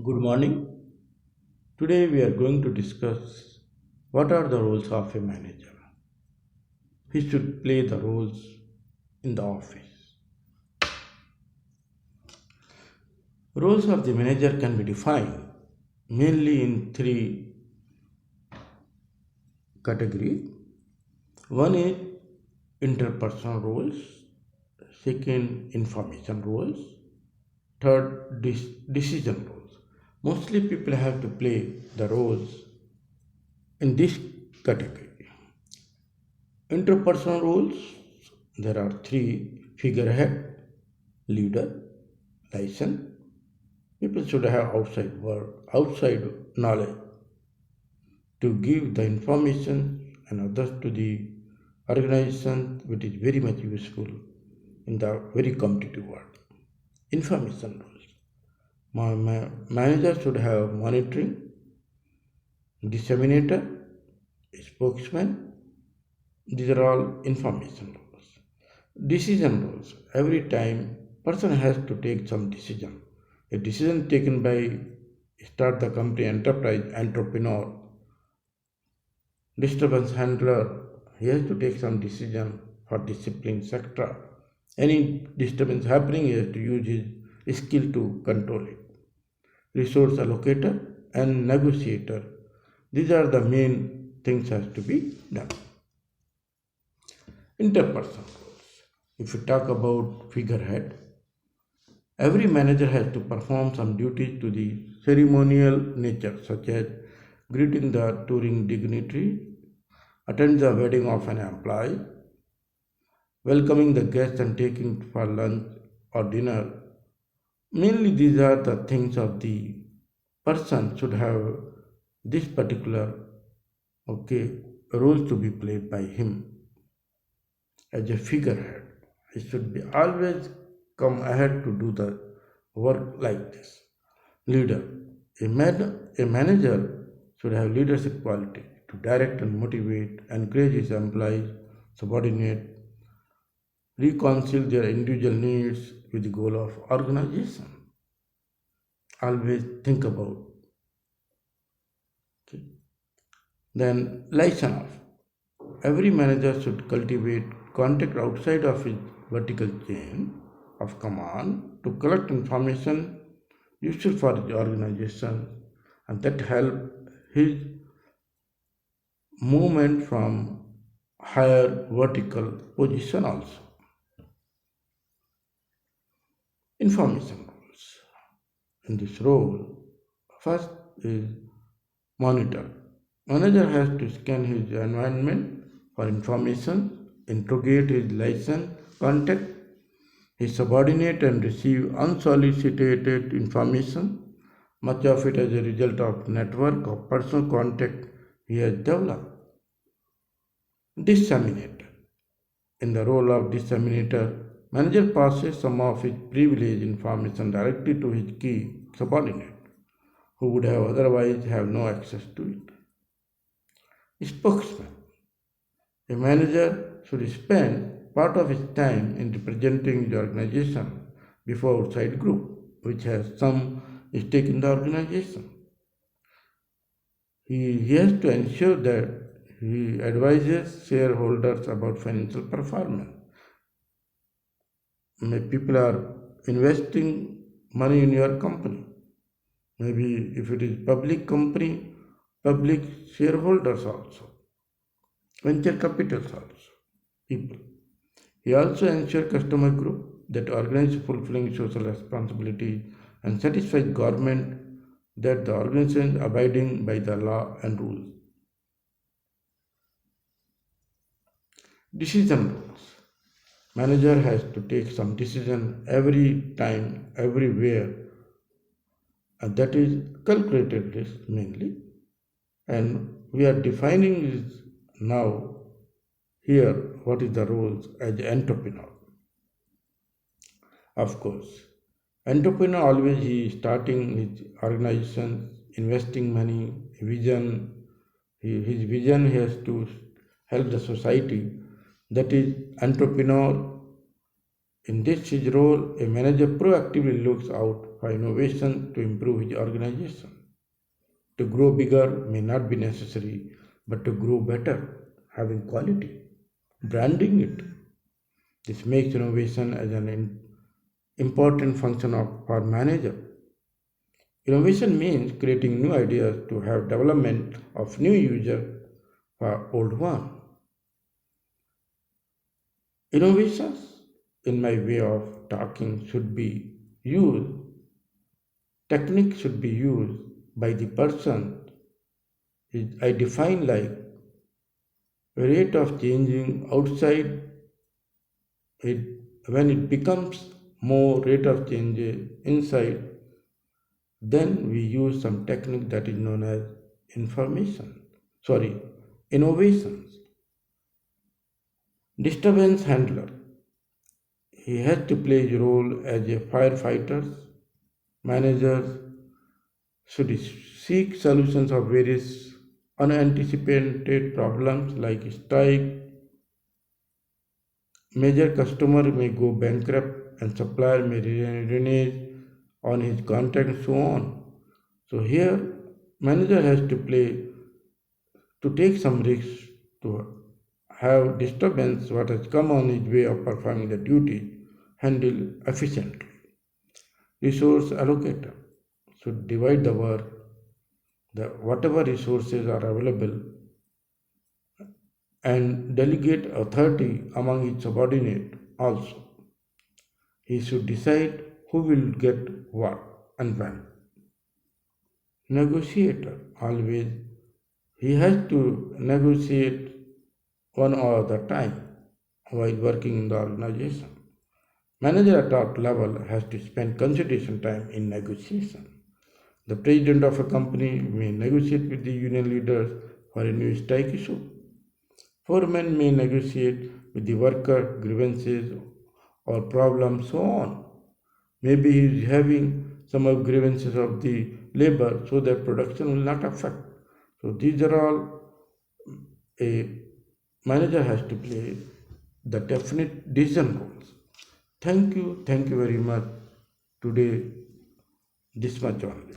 Good morning. Today we are going to discuss what are the roles of a manager. He should play the roles in the office. Roles of the manager can be defined mainly in three categories. One is interpersonal roles, second information roles, third decision roles. Mostly people have to play the roles in this category. Interpersonal roles, there are three: figurehead, leader, license. People should have outside work, outside knowledge to give the information and others to the organization, which is very much useful in the very competitive world. Information roles. Manager should have monitoring, disseminator, spokesman. These are all information roles. Decision roles. Every time person has to take some decision. A decision taken by start the company enterprise entrepreneur, disturbance handler, he has to take some decision for discipline sector. Any disturbance happening, he has to use his skill to control it. Resource allocator and negotiator. These are the main things has to be done. Interpersonal roles. If you talk about figurehead, every manager has to perform some duties to the ceremonial nature, such as greeting the touring dignitary, attend the wedding of an employee, welcoming the guests and taking for lunch or dinner. Mainly these are the things of the person should have this particular role to be played by him as a figurehead. He should be always come ahead to do the work like this. Leader. A manager should have leadership quality to direct and motivate, encourage his employees, subordinate, reconcile their individual needs with the goal of organization. Always think about. Okay. Then license off. Every manager should cultivate contact outside of his vertical chain of command to collect information useful for the organization and that help his movement from higher vertical position also. Information roles. In this role, first is monitor. Manager has to scan his environment for information, interrogate his license contact, his subordinate and receive unsolicited information, much of it as a result of network of personal contact he has developed. Disseminator. In the role of disseminator, manager passes some of his privileged information directly to his key subordinate, who would have otherwise have no access to it. Spokesman. A manager should spend part of his time in representing the organization before outside group, which has some stake in the organization. He has to ensure that he advises shareholders about financial performance. People are investing money in your company. Maybe if it is public company, public shareholders also, venture capitals also, people. He also ensures customer group that organize fulfilling social responsibility and satisfies government that the organization is abiding by the law and rules. Decision rules. Manager has to take some decision every time, everywhere, and that is calculated risk mainly. And we are defining is now here what is the roles as entrepreneur. Of course, entrepreneur always he is starting his organization, investing money, vision. His vision has to help the society. That is entrepreneur. In this his role, a manager proactively looks out for innovation to improve his organization. To grow bigger may not be necessary, but to grow better, having quality, branding it. This makes innovation as an important function of for manager. Innovation means creating new ideas to have development of new user for old one. Innovations, in my way of talking, should be used, technique should be used by the person. I define like rate of changing outside it when it becomes more rate of change inside, then we use some technique that is known as information. Sorry, innovations. Disturbance handler. He has to play his role as a firefighter. Managers should seek solutions of various unanticipated problems like strike, major customer may go bankrupt and supplier may renege on his contract and so on. So here manager has to play to take some risks to have disturbance what has come on his way of performing the duty handle efficiently. Resource allocator should divide the work, the whatever resources are available and delegate authority among its subordinate also. He should decide who will get what and when. Negotiator always he has to negotiate one or the time while working in the organization. Manager at top level has to spend consideration time in negotiation. The president of a company may negotiate with the union leaders for a new strike issue. Foreman may negotiate with the worker grievances or problems, so on. Maybe he is having some of grievances of the labor so that production will not affect. So these are all a manager has to play the definite decision roles. Thank you very much. Today, this much only.